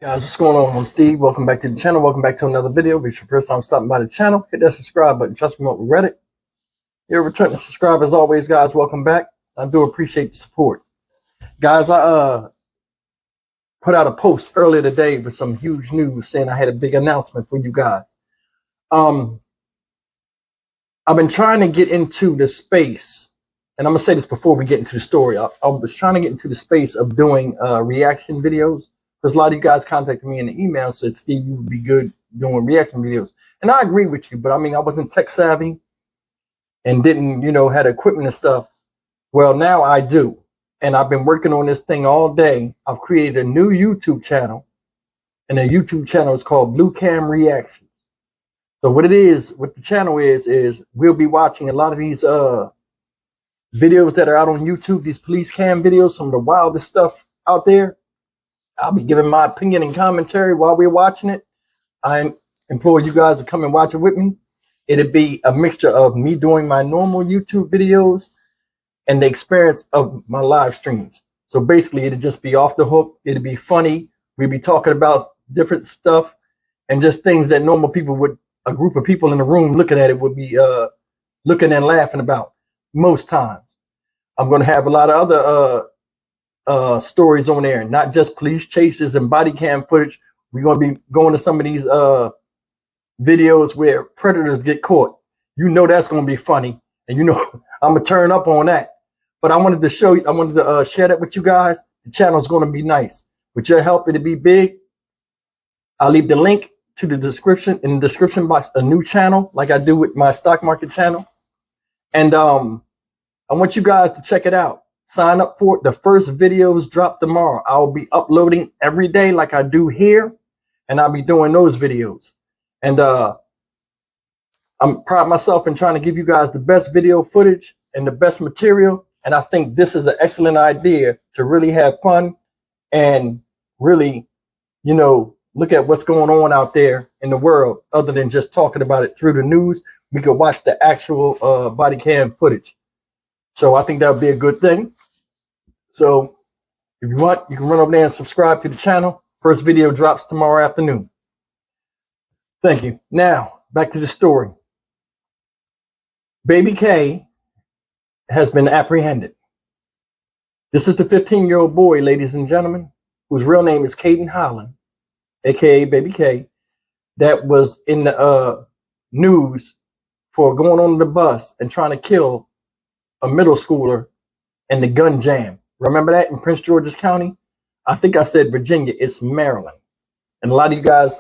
Guys, what's going on? I'm Steve. Welcome back to the channel. Welcome back to another video. If it's your first time stopping by the channel, hit that subscribe button. Trust me, won't regret it. You're a returning subscriber as always, guys. Welcome back. I do appreciate the support. Guys, I put out a post earlier today with some huge news saying I had a big announcement for you guys. I've been trying to get into the space, and I'm going to say this before we get into the story. I was trying to get into the space of doing reaction videos. Because a lot of you guys contacted me in the email and said, Steve, you would be good doing reaction videos. And I agree with you, but I mean, I wasn't tech savvy and didn't, had equipment and stuff. Well, now I do. And I've been working on this thing all day. I've created a new YouTube channel. And the YouTube channel is called Blue Cam Reactions. So what the channel is we'll be watching a lot of these videos that are out on YouTube, these police cam videos, some of the wildest stuff out there. I'll be giving my opinion and commentary while we're watching it. I implore you guys to come and watch it with me. It'll be a mixture of me doing my normal YouTube videos and the experience of my live streams. So basically, it'll just be off the hook. It'll be funny. We'll be talking about different stuff and just things that normal people would, a group of people in the room looking at it would be looking and laughing about most times. I'm going to have a lot of other stories on there, not just police chases and body cam footage. We're going to be going to some of these videos where predators get caught. That's going to be funny, and I'm gonna turn up on that. But I wanted to share that with you guys. The channel's going to be nice. With your help, it'll be big. I'll leave the link to the description in the description box, a new channel like I do with my stock market channel, and I want you guys to check it out. Sign up for it. The first videos drop tomorrow. I'll be uploading every day like I do here, and I'll be doing those videos. And I'm proud of myself in trying to give you guys the best video footage and the best material. And I think this is an excellent idea to really have fun and really, look at what's going on out there in the world other than just talking about it through the news. We could watch the actual body cam footage. So I think that would be a good thing. So if you want, you can run over there and subscribe to the channel. First video drops tomorrow afternoon. Thank you. Now, back to the story. Baby K has been apprehended. This is the 15-year-old boy, ladies and gentlemen, whose real name is Caden Holland, a.k.a. Baby K, that was in the news for going on the bus and trying to kill a middle schooler in the gun jam. Remember that in Prince George's County? I think I said Virginia. It's Maryland. And a lot of you guys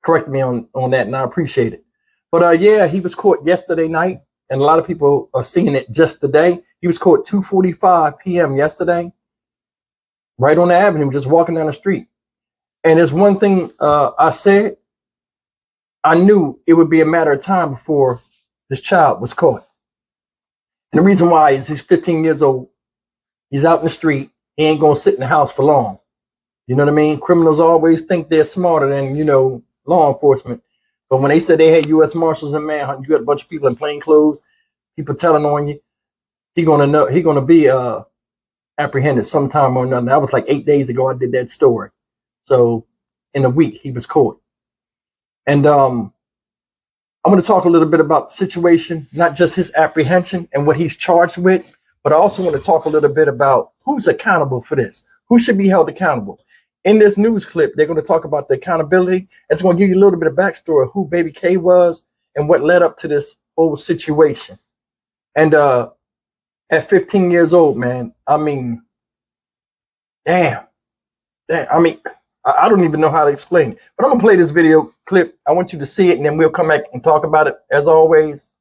correct me on that, and I appreciate it. But yeah, he was caught yesterday night, and a lot of people are seeing it just today. He was caught 2:45 p.m. yesterday, right on the avenue, just walking down the street. And there's one thing I said. I knew it would be a matter of time before this child was caught. And the reason why is he's 15 years old. He's out in the street. He ain't going to sit in the house for long. You know what I mean? Criminals always think they're smarter than, law enforcement. But when they said they had U.S. Marshals and manhunt, you got a bunch of people in plain clothes, people telling on you, he's going to be apprehended sometime or another. That was like 8 days ago I did that story. So in a week, he was caught. And I'm going to talk a little bit about the situation, not just his apprehension and what he's charged with, but I also want to talk a little bit about who's accountable for this. Who should be held accountable? In this news clip, they're going to talk about the accountability. It's going to give you a little bit of backstory of who Baby K was and what led up to this whole situation. And at 15 years old, man, I mean, damn. I mean, I don't even know how to explain it. But I'm going to play this video clip. I want you to see it, and then we'll come back and talk about it. As always,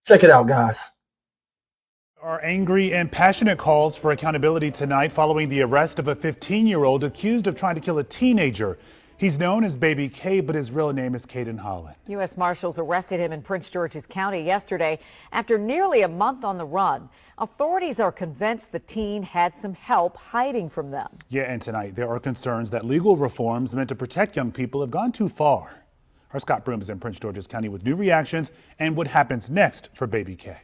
check it out, guys. Are angry and passionate calls for accountability tonight following the arrest of a 15-year-old accused of trying to kill a teenager. He's known as Baby K, but his real name is Caden Holland. U.S. Marshals arrested him in Prince George's County yesterday after nearly a month on the run. Authorities are convinced the teen had some help hiding from them. Yeah, and tonight there are concerns that legal reforms meant to protect young people have gone too far. Our Scott Broom is in Prince George's County with new reactions and what happens next for Baby K.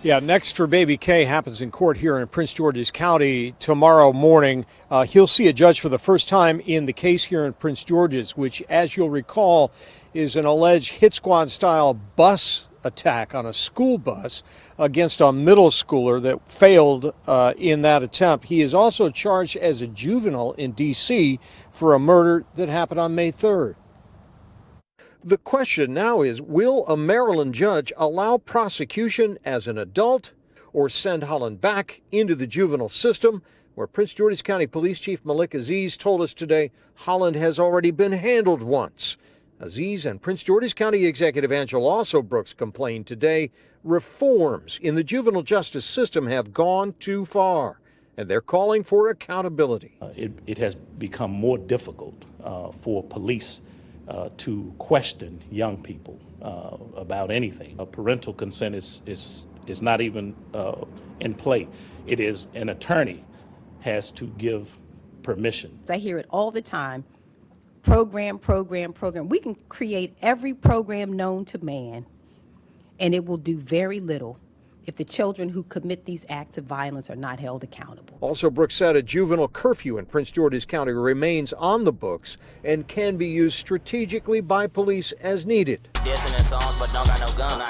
Yeah, next for Baby K happens in court here in Prince George's County tomorrow morning. He'll see a judge for the first time in the case here in Prince George's, which, as you'll recall, is an alleged hit squad style bus attack on a school bus against a middle schooler that failed in that attempt. He is also charged as a juvenile in D.C. for a murder that happened on May 3rd. The question now is, will a Maryland judge allow prosecution as an adult or send Holland back into the juvenile system, where Prince George's County Police Chief Malik Aziz told us today Holland has already been handled once. Aziz and Prince George's County Executive Angela Also Brooks complained today reforms in the juvenile justice system have gone too far, and they're calling for accountability. It has become more difficult for police to question young people about anything. Parental consent is not even in play. It is an attorney has to give permission. I hear it all the time. Program. We can create every program known to man, and it will do very little if the children who commit these acts of violence are not held accountable. Also, Brooks said a juvenile curfew in Prince George's County remains on the books and can be used strategically by police as needed.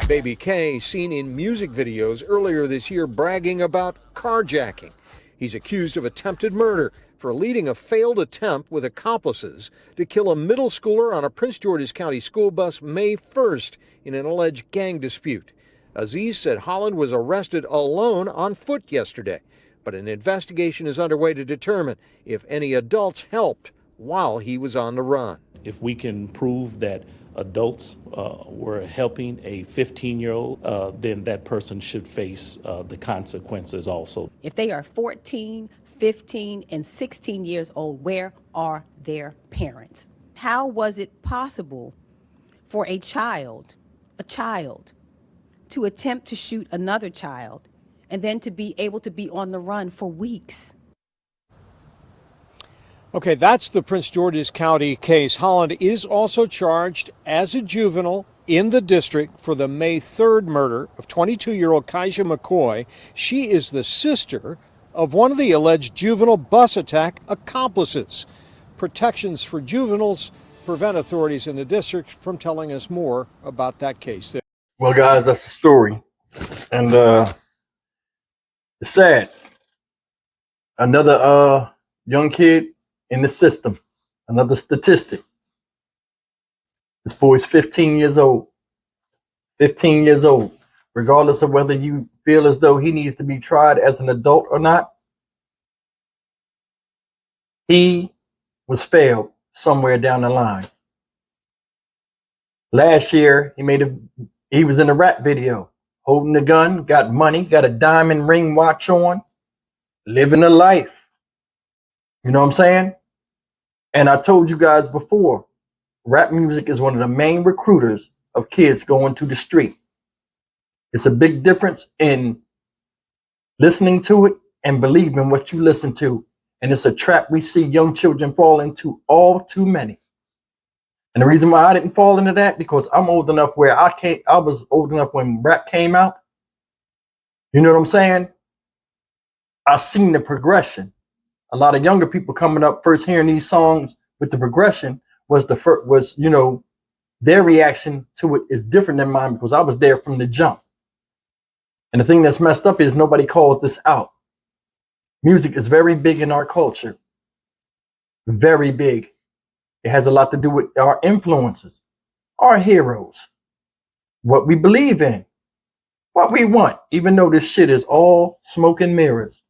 Baby K, seen in music videos earlier this year bragging about carjacking. He's accused of attempted murder for leading a failed attempt with accomplices to kill a middle schooler on a Prince George's County school bus May 1st in an alleged gang dispute. Aziz said Holland was arrested alone on foot yesterday, but an investigation is underway to determine if any adults helped while he was on the run. If we can prove that adults were helping a 15-year-old, then that person should face the consequences also. If they are 14, 15, and 16 years old, where are their parents? How was it possible for a child, to attempt to shoot another child and then to be able to be on the run for weeks? Okay, that's the Prince George's County case. Holland is also charged as a juvenile in the district for the May 3rd murder of 22-year-old Kaisha McCoy. She is the sister of one of the alleged juvenile bus attack accomplices. Protections for juveniles prevent authorities in the district from telling us more about that case. Well, guys, that's the story. And it's sad. Another young kid in the system. Another statistic. This boy's 15 years old. 15 years old. Regardless of whether you feel as though he needs to be tried as an adult or not, he was failed somewhere down the line. Last year, he was in a rap video, holding a gun, got money, got a diamond ring watch on, living a life. You know what I'm saying? And I told you guys before, rap music is one of the main recruiters of kids going to the street. It's a big difference in listening to it and believing what you listen to. And it's a trap we see young children fall into all too many. And the reason why I didn't fall into that, because I'm old enough where I was old enough when rap came out. You know what I'm saying? I seen the progression. A lot of younger people coming up first hearing these songs with the progression was their reaction to it is different than mine, because I was there from the jump. And the thing that's messed up is nobody calls this out. Music is very big in our culture. Very big. It has a lot to do with our influences, our heroes, what we believe in, what we want, even though this shit is all smoke and mirrors.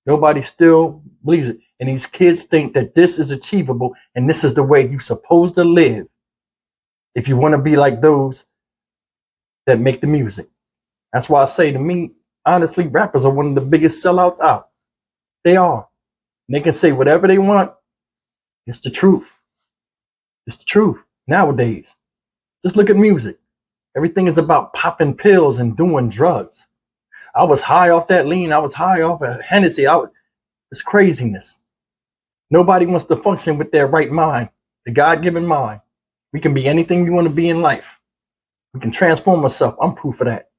Nobody still believes it. And these kids think that this is achievable and this is the way you're supposed to live if you want to be like those that make the music. That's why I say, to me, honestly, rappers are one of the biggest sellouts out. They are. And they can say whatever they want. It's the truth. It's the truth nowadays. Just look at music. Everything is about popping pills and doing drugs. I was high off that lean. I was high off of Hennessy. It's craziness. Nobody wants to function with their right mind, the God-given mind. We can be anything we want to be in life. We can transform ourselves. I'm proof of that.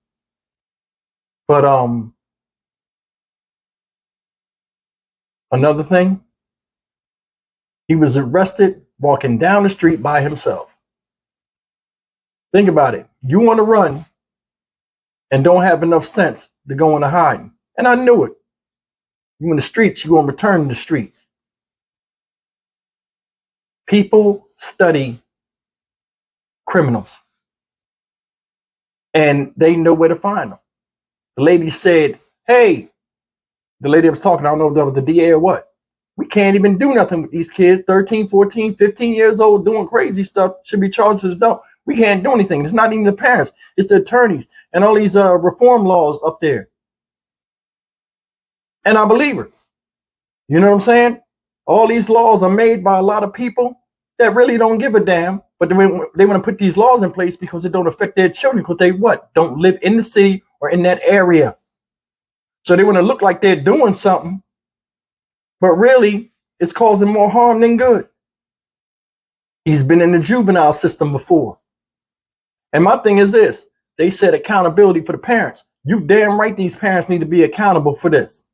But another thing, he was arrested walking down the street by himself. Think about it. You want to run and don't have enough sense to go into hiding. And I knew it. You in the streets, you're going to return to the streets. People study criminals and they know where to find them. The lady said, hey, the lady that was talking, I don't know if that was the DA or what. We can't even do nothing with these kids, 13, 14, 15 years old, doing crazy stuff, should be charged as adult. We can't do anything. It's not even the parents, it's the attorneys and all these reform laws up there. And I believe her. You know what I'm saying? All these laws are made by a lot of people that really don't give a damn, but they want to put these laws in place because it don't affect their children, because they what? Don't live in the city or in that area. So they want to look like they're doing something, but really it's causing more harm than good. He's been in the juvenile system before. And my thing is this, they said accountability for the parents. You damn right these parents need to be accountable for this.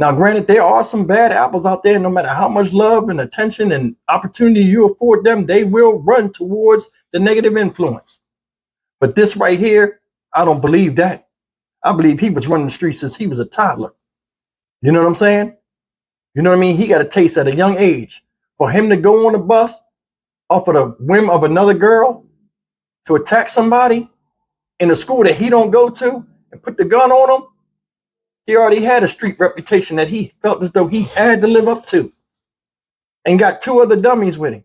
Now, granted, there are some bad apples out there. No matter how much love and attention and opportunity you afford them, they will run towards the negative influence. But this right here, I don't believe that. I believe he was running the streets since he was a toddler. You know what I'm saying? You know what I mean? He got a taste at a young age. For him to go on a bus off of the whim of another girl to attack somebody in a school that he don't go to and put the gun on him, he already had a street reputation that he felt as though he had to live up to, and got two other dummies with him.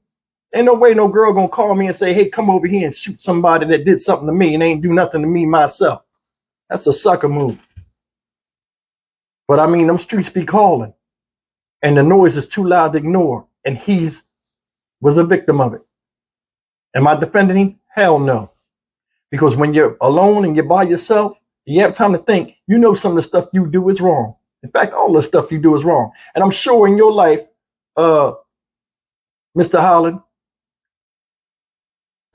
Ain't no way no girl gonna call me and say, hey, come over here and shoot somebody that did something to me and ain't do nothing to me myself. That's a sucker move. But I mean, them streets be calling and the noise is too loud to ignore. And was a victim of it. Am I defending him? Hell no. Because when you're alone and you're by yourself, you have time to think, you know some of the stuff you do is wrong. In fact, all the stuff you do is wrong. And I'm sure in your life, Mr. Holland,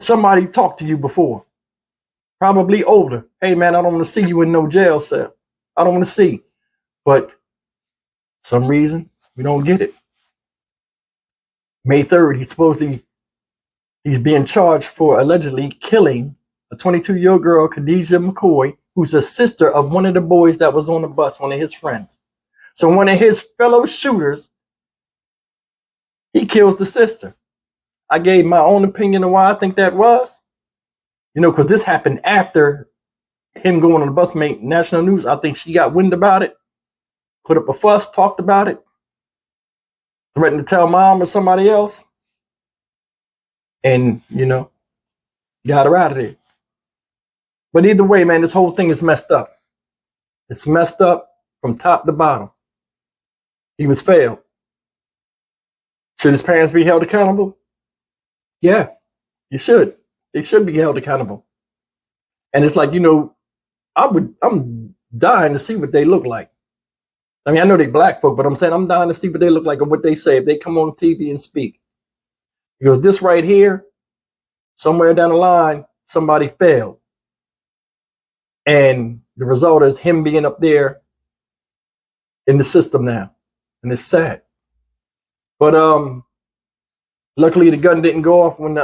somebody talked to you before, probably older. Hey, man, I don't want to see you in no jail cell. I don't want to see. But some reason, we don't get it. May 3rd, he's being charged for allegedly killing a 22-year-old girl, Khadijah McCoy, who's a sister of one of the boys that was on the bus, one of his friends. So one of his fellow shooters, he kills the sister. I gave my own opinion on why I think that was. You know, because this happened after him going on the bus, made national news. I think she got wind about it, put up a fuss, talked about it, threatened to tell mom or somebody else, and, you know, got her out of there. But either way, man, this whole thing is messed up. It's messed up from top to bottom. He was failed. Should his parents be held accountable? Yeah, you should. They should be held accountable. And it's like, you know, I'm dying to see what they look like. I mean, I know they black folk, but I'm saying I'm dying to see what they look like and what they say if they come on TV and speak. Because this right here, somewhere down the line, somebody failed. And the result is him being up there in the system now. And it's sad. But luckily the gun didn't go off when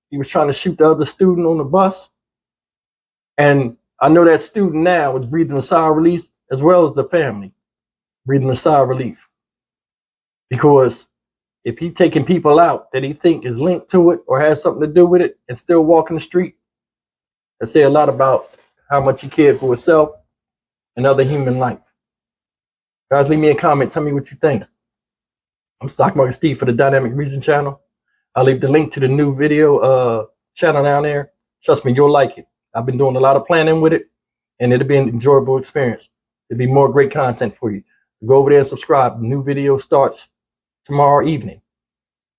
he was trying to shoot the other student on the bus. And I know that student now is breathing a sigh of relief, as well as the family breathing a sigh of relief. Because if he's taking people out that he think is linked to it or has something to do with it and still walking the street, that say a lot about how much he cared for himself and other human life. Guys, leave me a comment. Tell me what you think. I'm Stock Market Steve for the Dynamic Reason channel. I'll leave the link to the new video channel down there. Trust me, you'll like it. I've been doing a lot of planning with it, and it'll be an enjoyable experience. There'll be more great content for you. Go over there and subscribe. The new video starts tomorrow evening.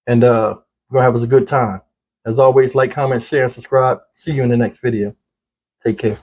And we're going to have us a good time. As always, like, comment, share, and subscribe. See you in the next video. Take care.